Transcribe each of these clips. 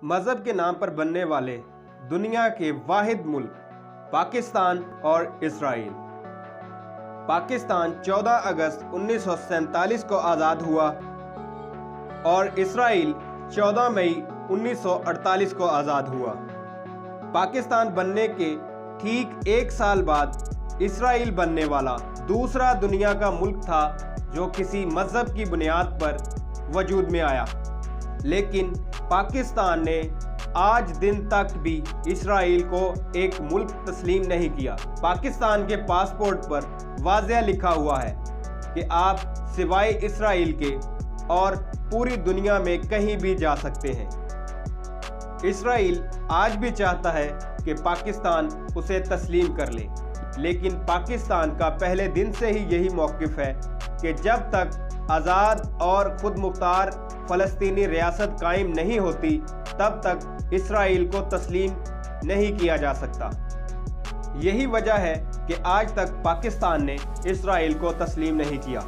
मजहब के नाम पर बनने वाले दुनिया के वाहिद मुल्क पाकिस्तान और इसराइल। पाकिस्तान 14 अगस्त 1947 को आज़ाद हुआ और इसराइल 14 मई 1948 को आज़ाद हुआ। पाकिस्तान बनने के ठीक एक साल बाद इसराइल बनने वाला दूसरा दुनिया का मुल्क था जो किसी मजहब की बुनियाद पर वजूद में आया, लेकिन पाकिस्तान ने आज दिन तक भी इसराइल को एक मुल्क तस्लीम नहीं किया। पाकिस्तान के पासपोर्ट पर वाज़ेह लिखा हुआ है कि आप सिवाय इसराइल के और पूरी दुनिया में कहीं भी जा सकते हैं। इसराइल आज भी चाहता है कि पाकिस्तान उसे तस्लीम कर ले, लेकिन पाकिस्तान का पहले दिन से ही यही मौक़िफ़ है कि जब तक आज़ाद और खुद मुख्तार फ़लस्तीनी रियासत कायम नहीं होती तब तक इसराइल को तस्लीम नहीं किया जा सकता। यही वजह है कि आज तक पाकिस्तान ने इसराइल को तस्लीम नहीं किया।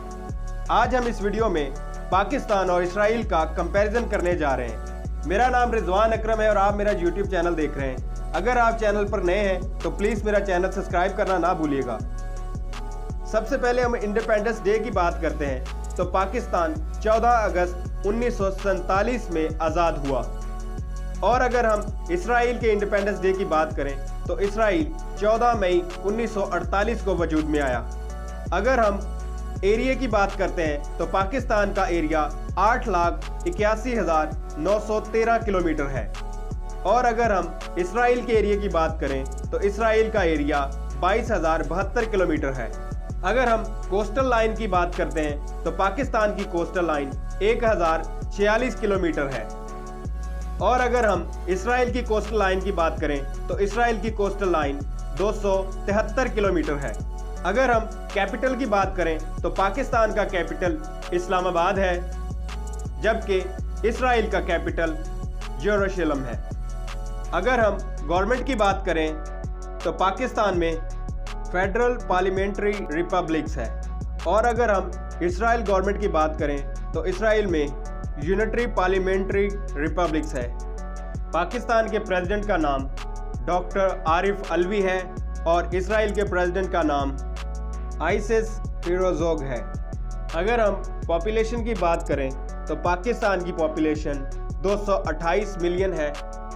आज हम इस वीडियो में पाकिस्तान और इसराइल का कंपैरिजन करने जा रहे हैं। मेरा नाम रिजवान अकरम है और आप मेरा यूट्यूब चैनल देख रहे हैं। अगर आप चैनल पर नए हैं तो प्लीज़ मेरा चैनल सब्सक्राइब करना ना भूलिएगा। सबसे पहले हम इंडिपेंडेंस डे की बात करते हैं तो पाकिस्तान 14 अगस्त 1947 में आज़ाद हुआ, और अगर हम इसराइल के इंडिपेंडेंस डे की बात करें तो इसराइल 14 मई 1948 को वजूद में आया। अगर हम एरिया की बात करते हैं तो पाकिस्तान का एरिया 8,81,913 किलोमीटर है, और अगर हम इसराइल के एरिया की बात करें तो इसराइल का एरिया 22,072 किलोमीटर है। अगर हम कोस्टल लाइन की बात करते हैं तो पाकिस्तान की कोस्टल लाइन 1,046 किलोमीटर है, और अगर हम इसराइल की कोस्टल लाइन की बात करें तो इसराइल की कोस्टल लाइन 273 किलोमीटर है। अगर हम कैपिटल की बात करें तो पाकिस्तान का कैपिटल इस्लामाबाद है, जबकि इसराइल का कैपिटल यरूशलेम है। अगर हम गवर्नमेंट की बात करें तो पाकिस्तान में फेडरल पार्लियामेंट्री रिपब्लिक्स है, और अगर हम इसराइल गवर्नमेंट की बात करें तो इसराइल में यूनिटरी पार्लियामेंट्री रिपब्लिक्स है। पाकिस्तान के प्रेसिडेंट का नाम डॉक्टर आरिफ अलवी है और इसराइल के प्रेसिडेंट का नाम आइसिस हेरोज़ोग है। अगर हम पॉपुलेशन की बात करें तो पाकिस्तान की पॉपुलेशन 228 मिलियन है।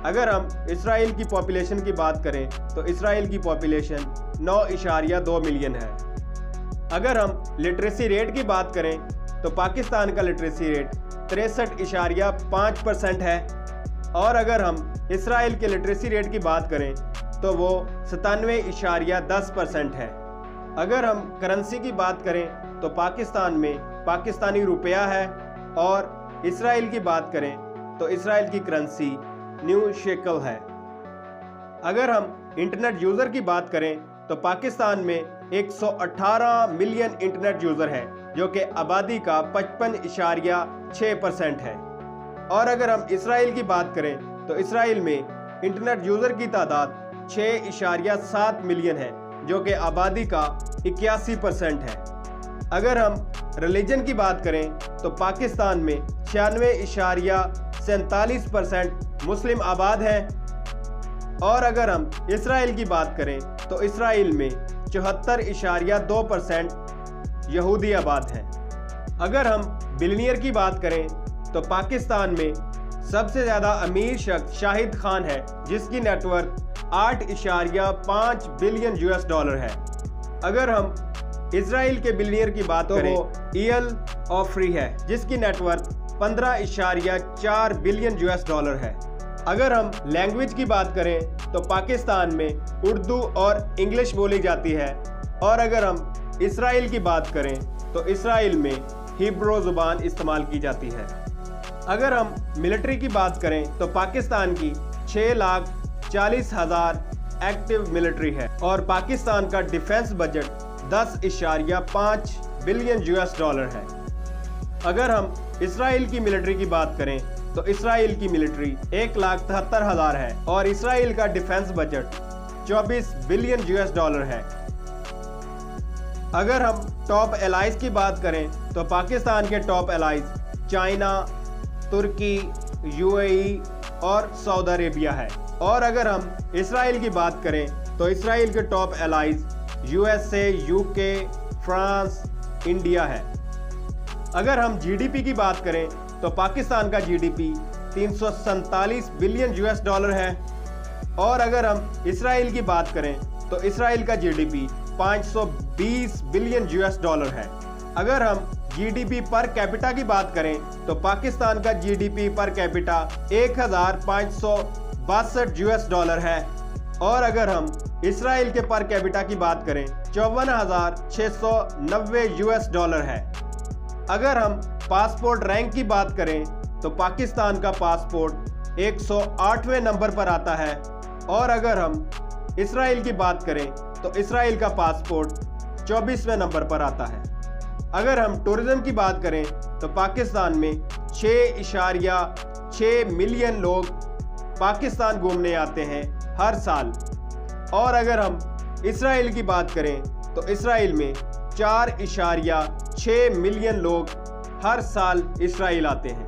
अगर हम इसराइल की पॉपुलेशन की बात करें तो इसराइल की पॉपुलेशन 9.2 मिलियन है। अगर हम लिटरेसी रेट की बात करें तो पाकिस्तान का लिटरेसी रेट 63.5% है, और अगर हम इसराइल के लिटरेसी रेट की बात करें तो वो 97.10% है। अगर हम करेंसी की बात करें तो पाकिस्तान में पाकिस्तानी रुपया है, और इसराइल की बात करें तो इसराइल की करेंसी न्यू शेकल है। अगर हम इंटरनेट यूज़र की बात करें तो पाकिस्तान में 118 मिलियन इंटरनेट यूज़र है, जो कि आबादी का 55.6% है। और अगर हम इसराइल की बात करें तो इसराइल में इंटरनेट यूज़र की तादाद 6.7 मिलियन है, जो कि आबादी का 81% है। अगर हम रिलीजन की बात करें तो पाकिस्तान में 96.47% मुस्लिम आबाद है, और अगर हम इसराइल की बात करें तो इसराइल में 74.2% यहूदी आबाद हैं। अगर हम बिलियनियर की बात करें तो पाकिस्तान में सबसे ज़्यादा अमीर शख्स शाहिद खान है, जिसकी नेटवर्थ 8.5 बिलियन US डॉलर है। अगर हम इसराइल के बिलियनियर की बात करें तो ईयल ऑफ्री है, जिसकी नेटवर्थ 15.4 बिलियन US डॉलर है। अगर हम लैंग्वेज की बात करें तो पाकिस्तान में उर्दू और इंग्लिश बोली जाती है, और अगर हम इसराइल की बात करें तो इसराइल में हिब्रू ज़ुबान इस्तेमाल की जाती है। अगर हम मिलिट्री की बात करें तो पाकिस्तान की 6,40,000 एक्टिव मिलिट्री है, और पाकिस्तान का defence budget 10.5 billion US dollar है। अगर हम इसराइल की मिलिट्री की बात करें तो इसराइल की मिलिट्री 1,73,000 है, और इसराइल का defence budget 24 billion US dollar है। अगर हम टॉप एलाइज की बात करें तो पाकिस्तान के टॉप एलाइज चाइना, तुर्की, यूएई, और सऊदी अरेबिया है। और अगर हम इसराइल की बात करें तो इसराइल के top allies USA, UK, France, India है। अगर हम जीडीपी की बात करें तो पाकिस्तान का जीडीपी 347 बिलियन यूएस डॉलर है। और अगर हम इसराइल की बात करें तो इसराइल का जीडीपी 520 बिलियन यूएस डॉलर है। अगर हम जीडीपी पर कैपिटा की बात करें तो पाकिस्तान का GDP per capita 1562 US dollar है। और अगर हम इसराइल के पर कैपिटा की बात करें 54,690 यूएस डॉलर है। अगर हम पासपोर्ट रैंक की बात करें तो पाकिस्तान का पासपोर्ट 108वें नंबर पर आता है। और अगर हम इसराइल की बात करें तो इसराइल का पासपोर्ट 24वें नंबर पर आता है। अगर हम टूरिज्म की बात करें तो पाकिस्तान में 6.6 मिलियन लोग पाकिस्तान घूमने आते हैं हर साल। और अगर हम इसराइल की बात करें तो इसराइल में 4.6 मिलियन लोग हर साल इसराइल आते हैं।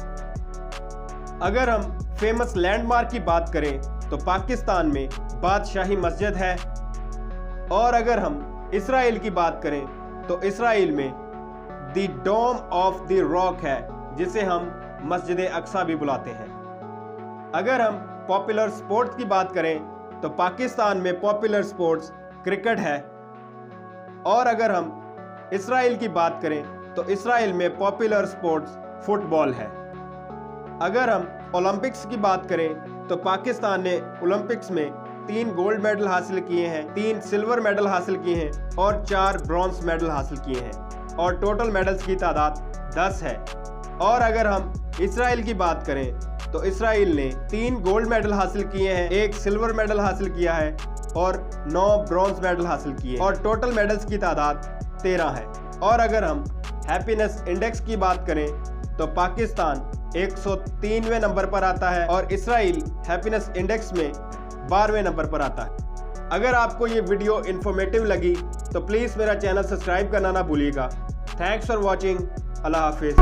अगर हम फेमस लैंडमार्क की बात करें तो पाकिस्तान में बादशाही मस्जिद है। और अगर हम इसराइल की बात करें तो इसराइल में the Dome of the Rock है, जिसे हम मस्जिद अक्सा भी बुलाते हैं। अगर हम पॉपुलर स्पोर्ट्स की बात करें तो पाकिस्तान में पॉपुलर स्पोर्ट्स क्रिकेट है। और अगर हम इसराइल की बात करें तो इसराइल में पॉपुलर स्पोर्ट्स फुटबॉल है। अगर हम ओलंपिक्स की बात करें तो पाकिस्तान ने ओलंपिक्स में 3 गोल्ड मेडल हासिल किए हैं, 3 सिल्वर मेडल हासिल किए हैं और 4 ब्रॉन्ज मेडल हासिल किए हैं। और टोटल मेडल्स की तादाद 10 है। और अगर हम इसराइल की बात करें तो इसराइल ने 3 गोल्ड मेडल हासिल किए हैं, 1 सिल्वर मेडल हासिल किया है और 9 ब्रॉन्ज मेडल हासिल किए और टोटल मेडल्स की तादाद 13 है। और अगर हम हैप्पीनेस इंडेक्स की बात करें तो पाकिस्तान 103वें नंबर पर आता है और इसराइल हैप्पीनेस इंडेक्स में 12वें नंबर पर आता है। अगर आपको ये वीडियो इन्फॉर्मेटिव लगी तो प्लीज़ मेरा चैनल सब्सक्राइब करना ना भूलिएगा। Thanks for watching. अल्लाह हाफिज़।